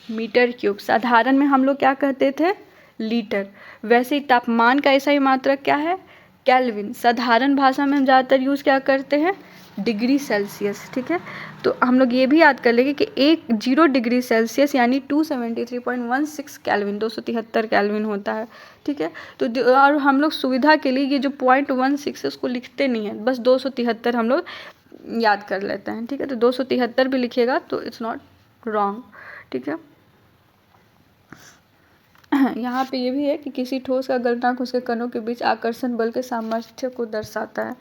मीटर क्यूब। साधारण में हम लोग क्या कहते थे, लीटर। वैसे ही तापमान का एसआई मात्रक क्या है, केल्विन। साधारण भाषा में हम ज़्यादातर यूज़ क्या करते हैं, डिग्री सेल्सियस। ठीक है, तो हम लोग ये भी याद कर लेंगे कि 0 डिग्री सेल्सियस यानी 273.16 केल्विन, 273 केल्विन होता है। ठीक है, तो और हम लोग सुविधा के लिए ये जो 0.16 है उसको लिखते नहीं है, बस 273 हम लोग याद कर लेते हैं। ठीक है, तो 273 भी लिखिएगा तो इट्स नॉट रॉन्ग। ठीक है, यहाँ पे ये भी है कि किसी ठोस का गलनांक उसके कणों के बीच आकर्षण बल के सामर्थ्य को दर्शाता है।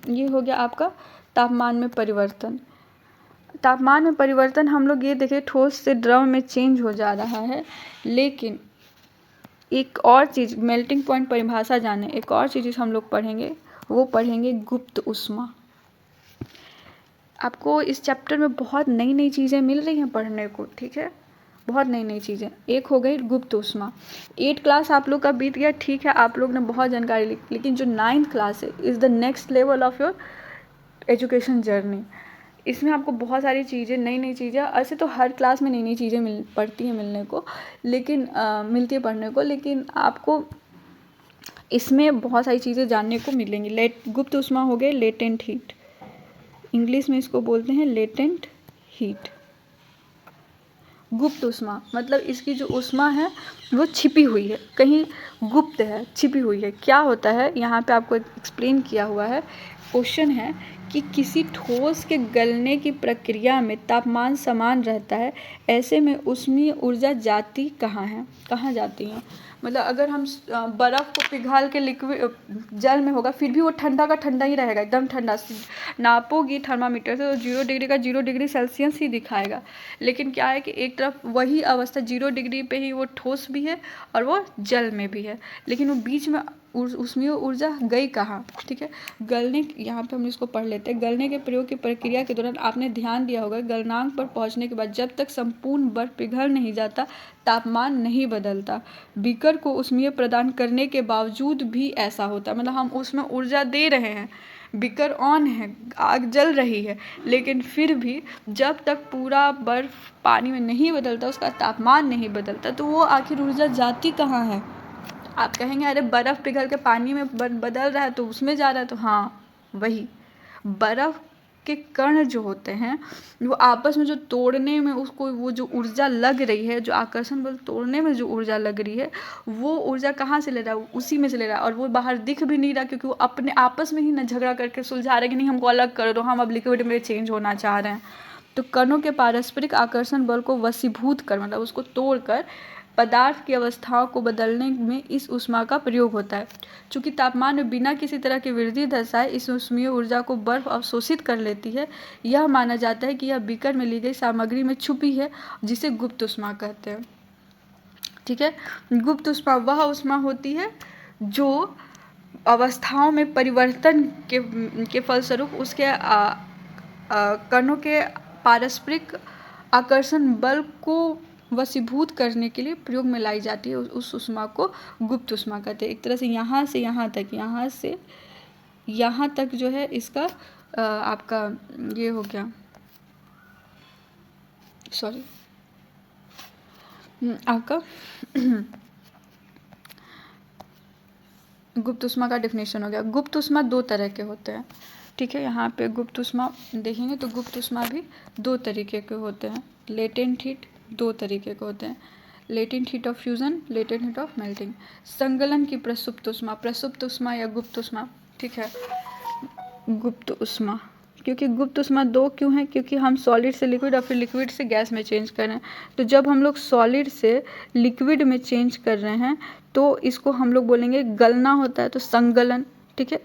ये हो गया आपका तापमान में परिवर्तन। तापमान में परिवर्तन हम लोग ये देखें ठोस से द्रव में चेंज हो जा रहा है, लेकिन एक और चीज़, मेल्टिंग पॉइंट परिभाषा जाने, एक और चीज़ हम लोग पढ़ेंगे, वो पढ़ेंगे गुप्त ऊष्मा। आपको इस चैप्टर में बहुत नई नई चीज़ें मिल रही हैं पढ़ने को। ठीक है, बहुत नई नई चीज़ें। एक हो गई गुप्त ऊष्मा। 8 क्लास आप लोग का बीत गया, ठीक है, आप लोग ने बहुत जानकारी ली, लेकिन जो 9th क्लास है is the next level of your education journey. इसमें आपको बहुत सारी चीज़ें, नई नई चीज़ें, ऐसे तो हर क्लास में नई नई चीज़ें पढ़ती हैं मिलने को, लेकिन मिलती है पढ़ने को, लेकिन आपको इसमें बहुत सारी चीज़ें जानने को मिलेंगी। गुप्त ऊष्मा हो गए लेटेंट हीट, इंग्लिश में इसको बोलते हैं लेटेंट हीट। गुप्त ऊष्मा मतलब इसकी जो ऊष्मा है वो छिपी हुई है, कहीं गुप्त है, छिपी हुई है। क्या होता है यहाँ पे आपको एक्सप्लेन किया हुआ है। क्वेश्चन है कि किसी ठोस के गलने की प्रक्रिया में तापमान समान रहता है, ऐसे में ऊष्मीय ऊर्जा जाती कहाँ है, कहाँ जाती है। मतलब अगर हम बर्फ़ को पिघाल के लिक्विड जल में होगा फिर भी वो ठंडा का ठंडा ही रहेगा, एकदम ठंडा। नापोगी थर्मामीटर से तो 0 डिग्री का 0 डिग्री सेल्सियस ही दिखाएगा। लेकिन क्या है कि एक तरफ वही अवस्था 0 डिग्री पे ही वो ठोस भी है और वो जल में भी है, लेकिन वो बीच में उसमें ऊर्जा गई कहाँ। ठीक है, गलने, यहाँ पे हम इसको पढ़ लेते हैं। गलने के प्रयोग की प्रक्रिया के दौरान आपने ध्यान दिया होगा गलनांक पर पहुँचने के बाद जब तक संपूर्ण बर्फ पिघल नहीं जाता तापमान नहीं बदलता। बीकर को ऊष्मीय प्रदान करने के बावजूद भी ऐसा होता है, मतलब हम उसमें ऊर्जा दे रहे हैं, बीकर ऑन है, आग जल रही है, लेकिन फिर भी जब तक पूरा बर्फ पानी में नहीं बदलता, उसका तापमान नहीं बदलता, तो वो आखिर ऊर्जा जाती कहाँ है। आप कहेंगे अरे बर्फ़ पिघल के पानी में बदल रहा है तो उसमें जा रहा है, तो हाँ वही बर्फ़ के कण जो होते हैं वो आपस में जो तोड़ने में उसको वो जो ऊर्जा लग रही है, जो आकर्षण बल तोड़ने में जो ऊर्जा लग रही है, वो ऊर्जा कहाँ से ले रहा है, उसी में से ले रहा है। और वो बाहर दिख भी नहीं रहा, क्योंकि वो अपने आपस में ही ना झगड़ा करके सुलझा रहे कि नहीं हमको अलग कर दो, हम अब लिक्विड में चेंज होना चाह रहे हैं। तो कणों के पारस्परिक आकर्षण बल को वशीभूत कर, मतलब उसको तोड़कर पदार्थ की अवस्थाओं को बदलने में इस ऊष्मा का प्रयोग होता है। चूंकि तापमान में बिना किसी तरह की वृद्धि दर्शाए इस ऊष्मीय ऊर्जा को बर्फ अवशोषित कर लेती है। यह माना जाता है कि यह बीकर में ली गई सामग्री में छुपी है, जिसे गुप्त ऊष्मा कहते हैं। ठीक है, गुप्त ऊष्मा वह ऊष्मा होती है जो अवस्थाओं में परिवर्तन के फलस्वरूप उसके कणों के पारस्परिक आकर्षण बल को वशीभूत करने के लिए प्रयोग में लाई जाती है। उस ऊष्मा को गुप्त ऊष्मा कहते हैं। एक तरह से यहाँ से यहाँ तक, यहाँ से यहाँ तक जो है इसका आपका ये हो गया, सॉरी आपका गुप्त ऊष्मा का डेफिनेशन हो गया। गुप्त ऊष्मा दो तरह के होते हैं। ठीक है, यहाँ पे गुप्त ऊष्मा देखेंगे तो गुप्त ऊष्मा भी दो तरीके के होते हैं। लेटेंट हीट दो तरीके के होते हैं, latent heat of fusion, latent heat of melting. संगलन की प्रसुप्त ऊष्मा या गुप्त ऊष्मा। ठीक है, गुप्त ऊष्मा, क्योंकि गुप्त ऊष्मा दो क्यों है, क्योंकि हम सॉलिड से लिक्विड और फिर लिक्विड से गैस में चेंज कर रहे हैं। तो जब हम लोग सॉलिड से लिक्विड में चेंज कर रहे हैं तो इसको हम लोग बोलेंगे गलना होता है, तो संगलन। ठीक है,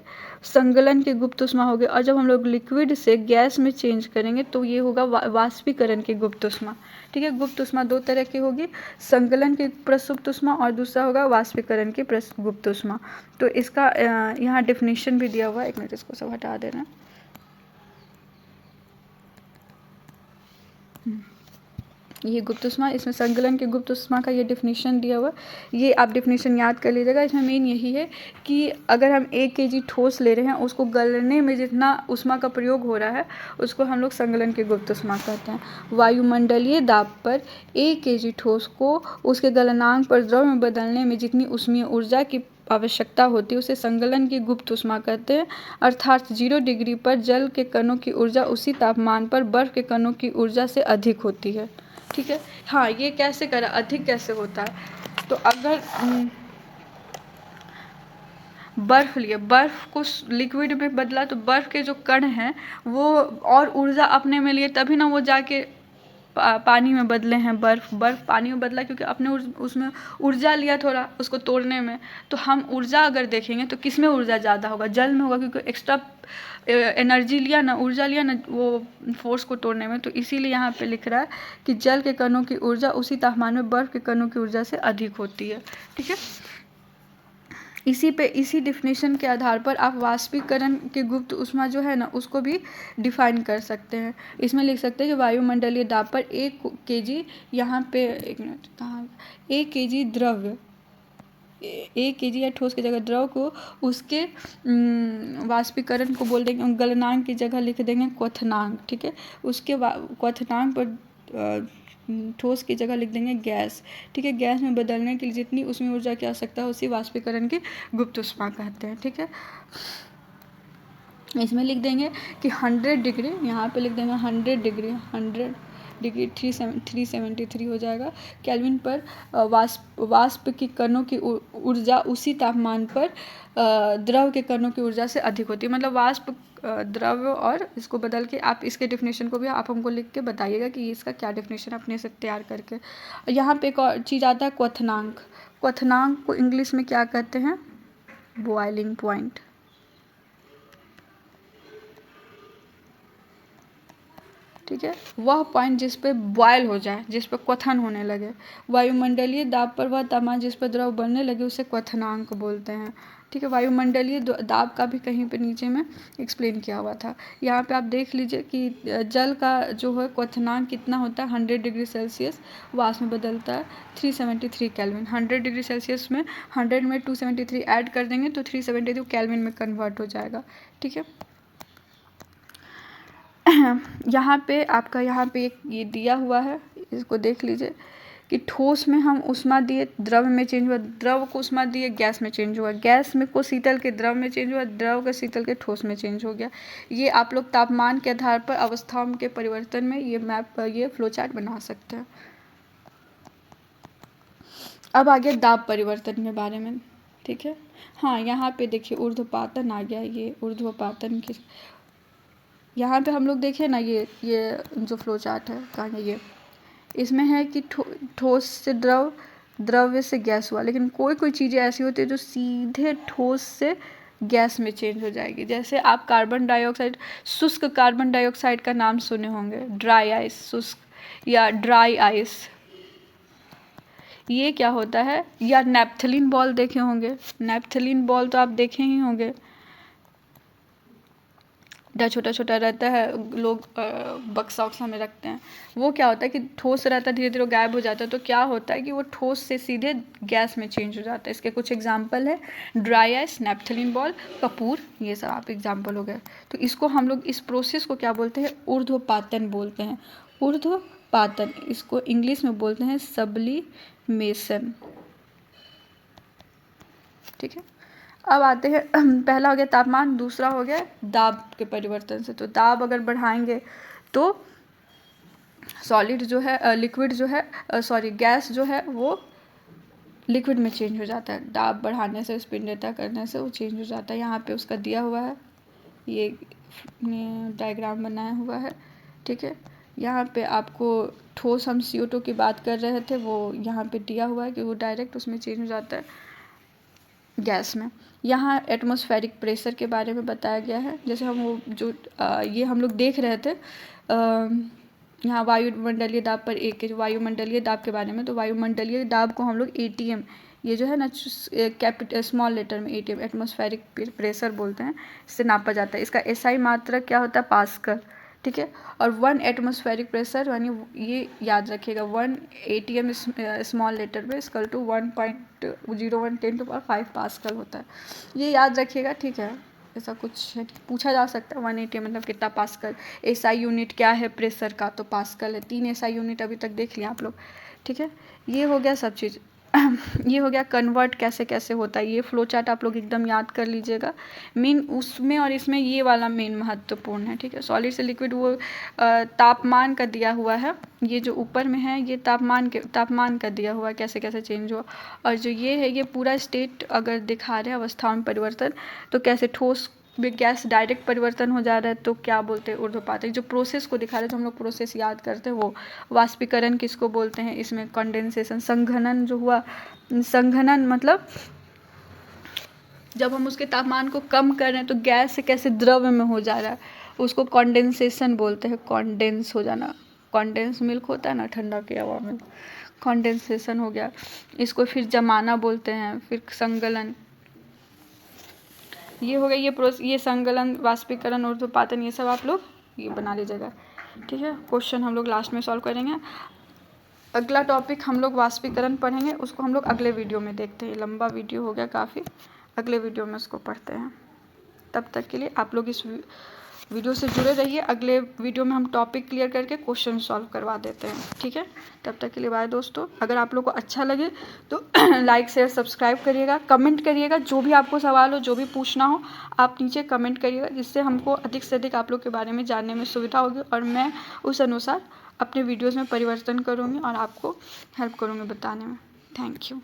संगलन की गुप्त ऊष्मा हो गई। और जब हम लोग लिक्विड से गैस में चेंज करेंगे तो ये होगा वाष्पीकरण की गुप्त ऊष्मा। ठीक है, गुप्त ऊष्मा दो तरह की होगी, संगलन की प्रसुप्त ऊष्मा और दूसरा होगा वाष्पीकरण की गुप्त ऊष्मा। तो इसका यहाँ डेफिनेशन भी दिया हुआ है, एक मिनट इसको सब हटा देना। ये गुप्त ऊष्मा, इसमें संगलन के गुप्त ऊष्मा का ये डेफिनेशन दिया हुआ, ये आप डेफिनेशन याद कर लीजिएगा। इसमें मेन यही है कि अगर हम 1 kg ठोस ले रहे हैं, उसको गलने में जितना ऊष्मा का प्रयोग हो रहा है उसको हम लोग संगलन के गुप्त ऊष्मा कहते हैं। वायुमंडलीय दाब पर 1 kg ठोस को उसके गलनांक पर द्रव में बदलने में जितनी ऊष्मीय ऊर्जा की आवश्यकता होती है उसे संगलन की गुप्त ऊष्मा कहते हैं। अर्थात 0 डिग्री पर जल के कणों की ऊर्जा उसी तापमान पर बर्फ के कणों की ऊर्जा से अधिक होती है। ठीक है, हाँ, ये कैसे करा, अधिक कैसे होता है, तो अगर बर्फ लिए, बर्फ को लिक्विड में बदला तो बर्फ के जो कण हैं वो और ऊर्जा अपने में लिए, तभी ना वो जाके पानी में बदले हैं। बर्फ पानी में बदला क्योंकि अपने उसमें ऊर्जा लिया थोड़ा उसको तोड़ने में। तो हम ऊर्जा अगर देखेंगे तो किस में ऊर्जा ज़्यादा होगा, जल में होगा, क्योंकि एक्स्ट्रा एनर्जी लिया ना, ऊर्जा लिया ना वो फोर्स को तोड़ने में। तो इसीलिए यहाँ पे लिख रहा है कि जल के कणों की ऊर्जा उसी तापमान में बर्फ के कणों की ऊर्जा से अधिक होती है। ठीक है, इसी डेफिनेशन के आधार पर आप वाष्पीकरण के गुप्त ऊष्मा जो है ना उसको भी डिफाइन कर सकते हैं। इसमें लिख सकते हैं कि वायुमंडलीय दाब पर 1 kg, यहाँ पे एक मिनट कहाँ, 1 kg द्रव्य, 1 kg या ठोस की जगह द्रव को उसके वाष्पीकरण को बोल देंगे, गलनांक की जगह लिख देंगे क्वथनांक। ठीक है, उसके क्वथनांक पर ठोस की जगह लिख देंगे गैस। ठीक है, गैस में बदलने के लिए जितनी उसमें ऊर्जा की आवश्यकता है उसी वाष्पीकरण की गुप्त ऊष्मा कहते हैं। ठीक है, इसमें लिख देंगे कि 100 डिग्री, यहाँ पे लिख देंगे 100 डिग्री 373 हो जाएगा केल्विन पर वाष्प की कणों की ऊर्जा उसी तापमान पर द्रव के कणों की ऊर्जा से अधिक होती है। मतलब वाष्प द्रव, और इसको बदल के आप इसके डेफिनेशन को भी आप हमको लिख के बताइएगा कि इसका क्या डेफिनेशन अपने से तैयार करके। यहाँ पे एक और चीज़ आता है क्वथनांक। क्वथनांक को इंग्लिश में क्या कहते हैं, बॉइलिंग पॉइंट। ठीक है, वह पॉइंट जिस पे बॉयल हो जाए, जिस पे क्वथन होने लगे। वायुमंडलीय दाब पर वह तापमान जिस पर द्रव बनने लगे उसे क्वथनांक बोलते हैं। ठीक है, वायुमंडलीय दाब का भी कहीं पे नीचे में एक्सप्लेन किया हुआ था। यहाँ पे आप देख लीजिए कि जल का जो है क्वथनांक कितना होता है, 100 डिग्री सेल्सियस वाष्प में बदलता है 373 केल्विन। 100 डिग्री सेल्सियस में 100 में 273 ऐड कर देंगे तो 373 केल्विन में कन्वर्ट हो जाएगा। ठीक है, यहाँ पे आपका यहाँ पे एक ये दिया हुआ है, इसको देख लीजिए कि ठोस में हम ऊष्मा दिए, द्रव में चेंज हुआ, द्रव को ऊष्मा दिए, गैस में चेंज हुआ, गैस में को शीतल के द्रव में चेंज हुआ, द्रव का शीतल के ठोस में चेंज हो गया। ये आप लोग तापमान के आधार पर अवस्थाओं के परिवर्तन में ये फ्लो चार्ट बना सकते हैं। अब आगे दाब परिवर्तन के बारे में, ठीक है। हाँ, यहाँ पे देखिए ऊर्ध्वपातन आ गया, ये ऊर्ध्वपातन के यहाँ पे हम लोग देखें ना, ये जो फ्लो चार्ट है कहाँ है, ये इसमें है कि ठोस से द्रव, द्रव्य से गैस हुआ, लेकिन कोई कोई चीज़ें ऐसी होती है जो सीधे ठोस से गैस में चेंज हो जाएगी। जैसे आप कार्बन डाइऑक्साइड, शुष्क कार्बन डाइऑक्साइड का नाम सुने होंगे, ड्राई आइस, शुष्क या ड्राई आइस, ये क्या होता है। या नेपथलीन बॉल देखे होंगे, नेपथलीन बॉल तो आप देखे ही होंगे, छोटा छोटा रहता है, लोग बक्सा वक्सा में रखते हैं। वो क्या होता है कि ठोस रहता है, धीरे धीरे गायब हो जाता है, तो क्या होता है कि वो ठोस से सीधे गैस में चेंज हो जाता है। इसके कुछ एग्जांपल है, ड्राई आइस, नेपथलीन बॉल, कपूर, ये सब आप एग्जांपल हो गए। तो इसको हम लोग, इस प्रोसेस को क्या बोलते हैं, ऊर्ध्वपातन बोलते हैं। ऊर्ध्वपातन, इसको इंग्लिश में बोलते हैं सब्लिमेशन, ठीक है। अब आते हैं, पहला हो गया तापमान, दूसरा हो गया दाब के परिवर्तन से। तो दाब अगर बढ़ाएंगे तो सॉलिड जो है, लिक्विड जो है, सॉरी गैस जो है वो लिक्विड में चेंज हो जाता है। दाब बढ़ाने से, स्पिंडता करने से वो चेंज हो जाता है। यहाँ पे उसका दिया हुआ है, ये डायग्राम बनाया हुआ है, ठीक है। यहाँ पे आपको ठोस, हम CO2 की बात कर रहे थे, वो यहाँ पे दिया हुआ है कि वो डायरेक्ट उसमें चेंज हो जाता है गैस में। यहाँ एटमॉस्फेरिक प्रेशर के बारे में बताया गया है। जैसे हम वो जो ये हम लोग देख रहे थे, यहाँ वायुमंडलीय दाब पर एक है, वायुमंडलीय दाब के बारे में। तो वायुमंडलीय दाब को हम लोग ATM, ये जो है ना कैपिटल स्मॉल लेटर में ATM, एटमॉस्फेरिक प्रेशर बोलते हैं, इससे नापा जाता है। इसका SI मात्रक क्या होता है, पास्कल, ठीक है। और 1 एटमॉस्फेरिक प्रेशर, यानी ये याद रखिएगा, 1 ATM स्मॉल लेटर में इक्वल टू 1.0110⁵ पास्कल होता है, ये याद रखिएगा, ठीक है। ऐसा कुछ है, पूछा जा सकता है 1 ATM मतलब कितना पास्कल। SI यूनिट क्या है प्रेशर का, तो पास्कल है। 3 SI यूनिट अभी तक देख लिया आप लोग, ठीक है। ये हो गया सब चीज़। ये हो गया कन्वर्ट कैसे कैसे होता है, ये फ्लो चार्ट आप लोग एकदम याद कर लीजिएगा। मेन उसमें और इसमें ये वाला मेन महत्वपूर्ण है, ठीक है। सॉलिड से लिक्विड, वो तापमान का दिया हुआ है, ये जो ऊपर में है ये तापमान का दिया हुआ है, कैसे कैसे चेंज हुआ। और जो ये है, ये पूरा स्टेट अगर दिखा रहे हैं अवस्थाओं में परिवर्तन, तो कैसे ठोस में गैस डायरेक्ट परिवर्तन हो जा रहा है, तो क्या बोलते हैं, ऊर्ध्वपातन। जो प्रोसेस को दिखा रहे हैं, तो हम लोग प्रोसेस याद करते हैं, वो वाष्पीकरण किसको बोलते हैं, इसमें कंडेंसेशन, संघनन जो हुआ, संघनन मतलब जब हम उसके तापमान को कम कर रहे हैं तो गैस से कैसे द्रव में हो जा रहा है, उसको कंडेंसेशन बोलते हैं, कंडेंस हो जाना। कंडेंस मिल्क होता है ना ठंडा किया हुआ मिल्क, कंडेंसेशन हो गया। इसको फिर जमाना बोलते हैं, फिर संगलन, ये हो गया ये संगलन, वाष्पीकरण, ऊर्ध्वपातन, ये सब आप लोग ये बना लीजिएगा, ठीक है। क्वेश्चन हम लोग लास्ट में सॉल्व करेंगे। अगला टॉपिक हम लोग वाष्पीकरण पढ़ेंगे, उसको हम लोग अगले वीडियो में देखते हैं। लंबा वीडियो हो गया काफ़ी, अगले वीडियो में उसको पढ़ते हैं। तब तक के लिए आप लोग इस वीडियो से जुड़े रहिए। अगले वीडियो में हम टॉपिक क्लियर करके क्वेश्चन सॉल्व करवा देते हैं, ठीक है। तब तक के लिए बाय दोस्तों। अगर आप लोग को अच्छा लगे तो लाइक शेयर सब्सक्राइब करिएगा, कमेंट करिएगा, जो भी आपको सवाल हो, जो भी पूछना हो आप नीचे कमेंट करिएगा, जिससे हमको अधिक से अधिक आप लोग के बारे में जानने में सुविधा होगी, और मैं उस अनुसार अपने वीडियोज़ में परिवर्तन करूँगी और आपको हेल्प करूँगी बताने में। Thank you.